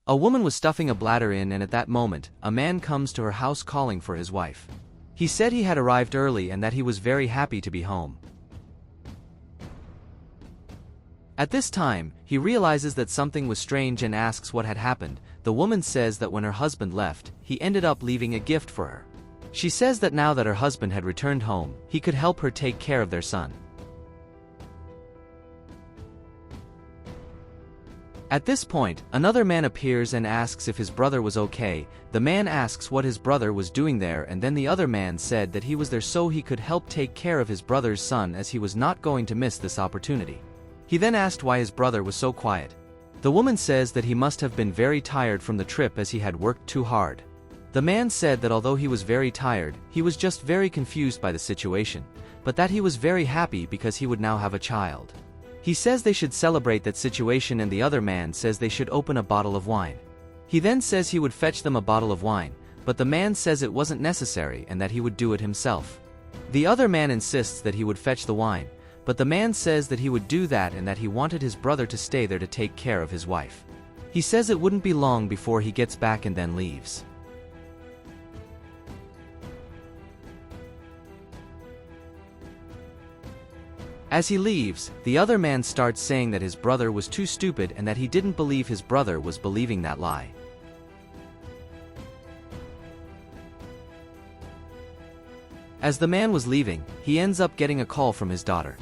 A woman was stuffing a bladder in, and at that moment, a man comes to her house calling for his wife. He said he had arrived early and that he was very happy to be home. At this time, he realizes that something was strange and asks what had happened. The woman says that when her husband left, he ended up leaving a gift for her. She says that now that her husband had returned home, he could help her take care of their son. At this point, another man appears and asks if his brother was okay. The man asks what his brother was doing there, and then the other man said that he was there so he could help take care of his brother's son, as he was not going to miss this opportunity. He then asked why his brother was so quiet. The woman says that he must have been very tired from the trip as he had worked too hard. The man said that although he was very tired, he was just very confused by the situation, but that he was very happy because he would now have a child. He says they should celebrate that situation, and the other man says they should open a bottle of wine. He then says he would fetch them a bottle of wine, but the man says it wasn't necessary and that he would do it himself. The other man insists that he would fetch the wine, but the man says that he would do that and that he wanted his brother to stay there to take care of his wife. He says it wouldn't be long before he gets back and then leaves. As he leaves, the other man starts saying that his brother was too stupid and that he didn't believe his brother was believing that lie. As the man was leaving, he ends up getting a call from his daughter.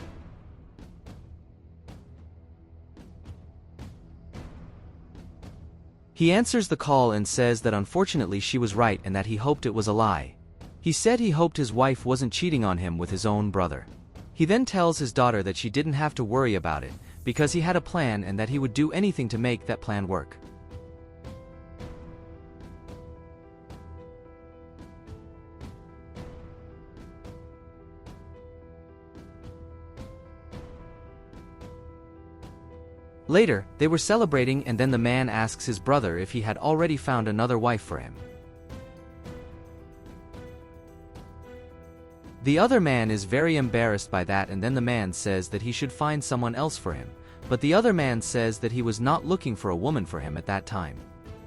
He answers the call and says that unfortunately she was right and that he hoped it was a lie. He said he hoped his wife wasn't cheating on him with his own brother. He then tells his daughter that she didn't have to worry about it, because he had a plan and that he would do anything to make that plan work. Later, they were celebrating, and then the man asks his brother if he had already found another wife for him. The other man is very embarrassed by that, and then the man says that he should find someone else for him, but the other man says that he was not looking for a woman for him at that time.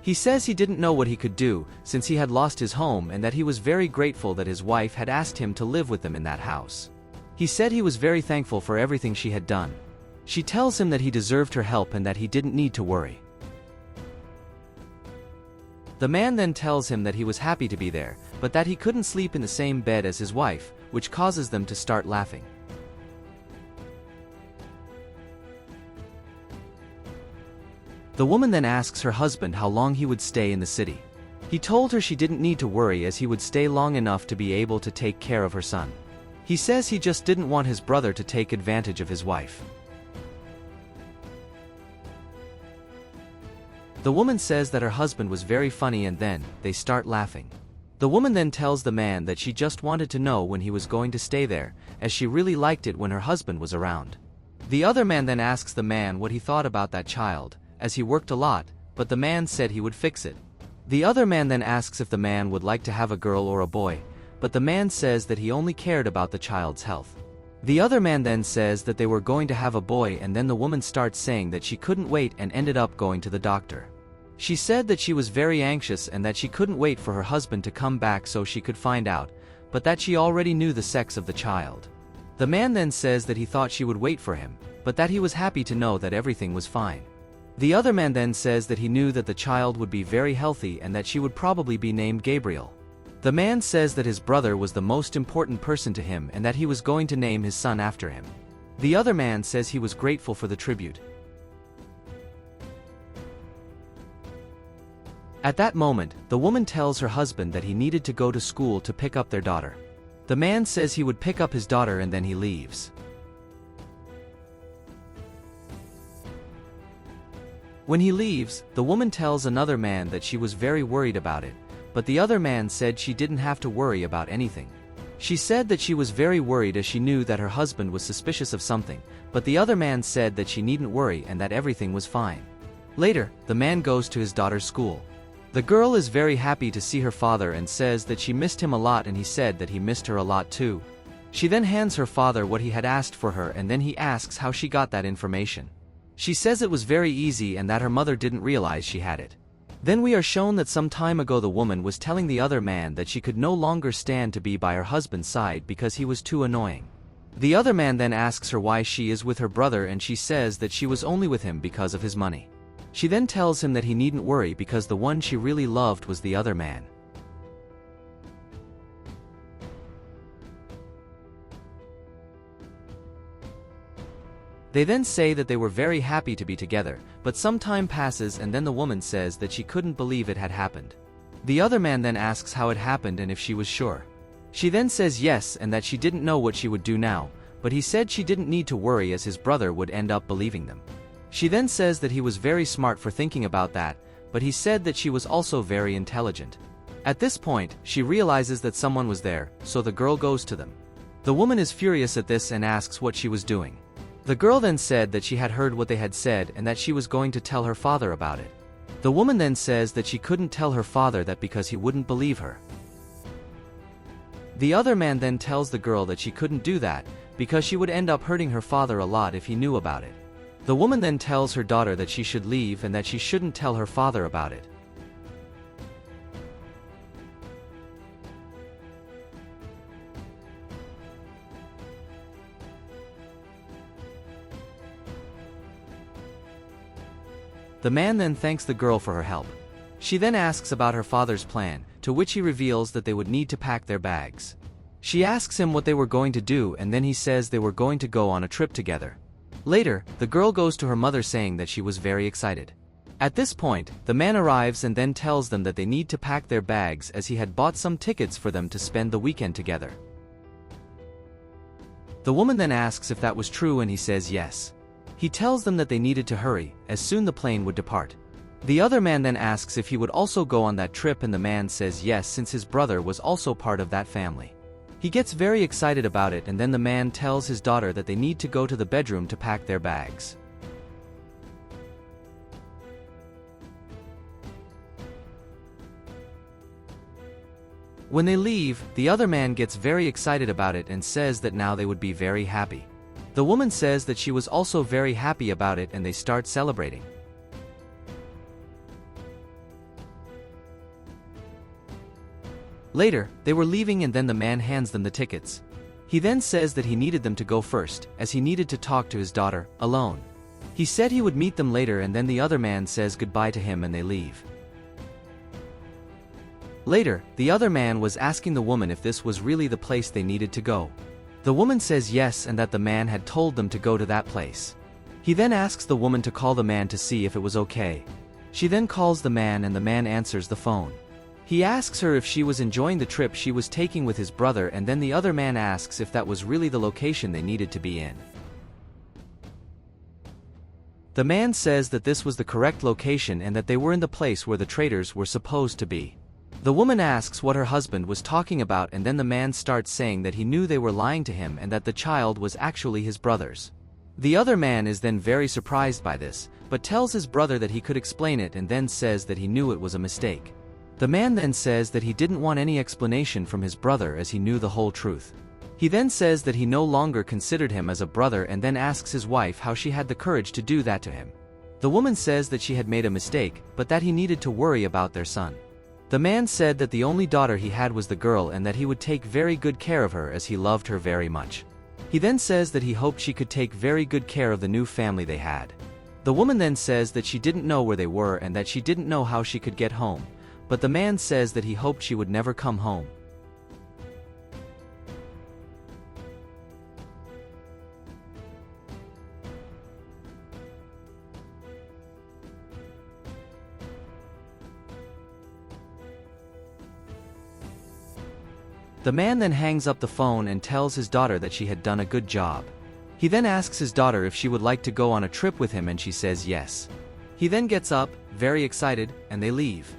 He says he didn't know what he could do, since he had lost his home, and that he was very grateful that his wife had asked him to live with them in that house. He said he was very thankful for everything she had done. She tells him that he deserved her help and that he didn't need to worry. The man then tells him that he was happy to be there, but that he couldn't sleep in the same bed as his wife, which causes them to start laughing. The woman then asks her husband how long he would stay in the city. He told her she didn't need to worry, as he would stay long enough to be able to take care of her son. He says he just didn't want his brother to take advantage of his wife. The woman says that her husband was very funny, and then they start laughing. The woman then tells the man that she just wanted to know when he was going to stay there, as she really liked it when her husband was around. The other man then asks the man what he thought about that child, as he worked a lot, but the man said he would fix it. The other man then asks if the man would like to have a girl or a boy, but the man says that he only cared about the child's health. The other man then says that they were going to have a boy, and then the woman starts saying that she couldn't wait and ended up going to the doctor. She said that she was very anxious and that she couldn't wait for her husband to come back so she could find out, but that she already knew the sex of the child. The man then says that he thought she would wait for him, but that he was happy to know that everything was fine. The other man then says that he knew that the child would be very healthy and that she would probably be named Gabriel. The man says that his brother was the most important person to him and that he was going to name his son after him. The other man says he was grateful for the tribute. At that moment, the woman tells her husband that he needed to go to school to pick up their daughter. The man says he would pick up his daughter and then he leaves. When he leaves, the woman tells another man that she was very worried about it, but the other man said she didn't have to worry about anything. She said that she was very worried as she knew that her husband was suspicious of something, but the other man said that she needn't worry and that everything was fine. Later, the man goes to his daughter's school. The girl is very happy to see her father and says that she missed him a lot, and he said that he missed her a lot too. She then hands her father what he had asked for her, and then he asks how she got that information. She says it was very easy and that her mother didn't realize she had it. Then we are shown that some time ago the woman was telling the other man that she could no longer stand to be by her husband's side because he was too annoying. The other man then asks her why she is with her brother, and she says that she was only with him because of his money. She then tells him that he needn't worry because the one she really loved was the other man. They then say that they were very happy to be together, but some time passes and then the woman says that she couldn't believe it had happened. The other man then asks how it happened and if she was sure. She then says yes and that she didn't know what she would do now, but he said she didn't need to worry as his brother would end up believing them. She then says that he was very smart for thinking about that, but he said that she was also very intelligent. At this point, she realizes that someone was there, so the girl goes to them. The woman is furious at this and asks what she was doing. The girl then said that she had heard what they had said and that she was going to tell her father about it. The woman then says that she couldn't tell her father that because he wouldn't believe her. The other man then tells the girl that she couldn't do that, because she would end up hurting her father a lot if he knew about it. The woman then tells her daughter that she should leave and that she shouldn't tell her father about it. The man then thanks the girl for her help. She then asks about her father's plan, to which he reveals that they would need to pack their bags. She asks him what they were going to do and then he says they were going to go on a trip together. Later, the girl goes to her mother saying that she was very excited. At this point, the man arrives and then tells them that they need to pack their bags as he had bought some tickets for them to spend the weekend together. The woman then asks if that was true and he says yes. He tells them that they needed to hurry, as soon the plane would depart. The other man then asks if he would also go on that trip and the man says yes since his brother was also part of that family. He gets very excited about it and then the man tells his daughter that they need to go to the bedroom to pack their bags. When they leave, the other man gets very excited about it and says that now they would be very happy. The woman says that she was also very happy about it and they start celebrating. Later, they were leaving and then the man hands them the tickets. He then says that he needed them to go first, as he needed to talk to his daughter, alone. He said he would meet them later and then the other man says goodbye to him and they leave. Later, the other man was asking the woman if this was really the place they needed to go. The woman says yes and that the man had told them to go to that place. He then asks the woman to call the man to see if it was okay. She then calls the man and the man answers the phone. He asks her if she was enjoying the trip she was taking with his brother and then the other man asks if that was really the location they needed to be in. The man says that this was the correct location and that they were in the place where the traders were supposed to be. The woman asks what her husband was talking about and then the man starts saying that he knew they were lying to him and that the child was actually his brother's. The other man is then very surprised by this, but tells his brother that he could explain it and then says that he knew it was a mistake. The man then says that he didn't want any explanation from his brother as he knew the whole truth. He then says that he no longer considered him as a brother and then asks his wife how she had the courage to do that to him. The woman says that she had made a mistake, but that he needed to worry about their son. The man said that the only daughter he had was the girl and that he would take very good care of her as he loved her very much. He then says that he hoped she could take very good care of the new family they had. The woman then says that she didn't know where they were and that she didn't know how she could get home, but the man says that he hoped she would never come home. The man then hangs up the phone and tells his daughter that she had done a good job. He then asks his daughter if she would like to go on a trip with him and she says yes. He then gets up, very excited, and they leave.